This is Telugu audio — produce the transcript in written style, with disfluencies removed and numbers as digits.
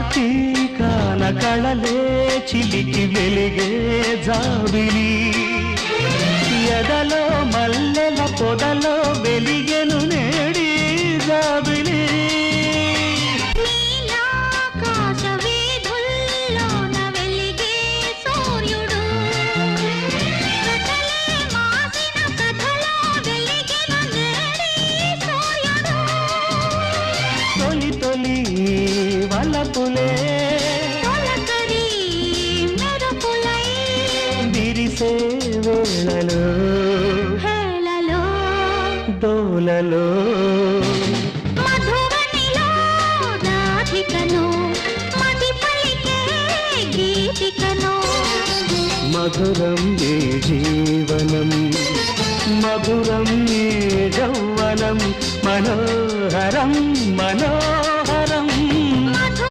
కార్తీకాన కళలే చిలికి వెలిగే జాబిలి ఎదలో మల్లెల పొదలో వెలిగెను నేడి జాబిలి తొలి తొలి వలపులే విరిసే వేళలో దోలలో మధురం ఏ జీవనం మధురం ఏ యౌవనం మనోహరం మనో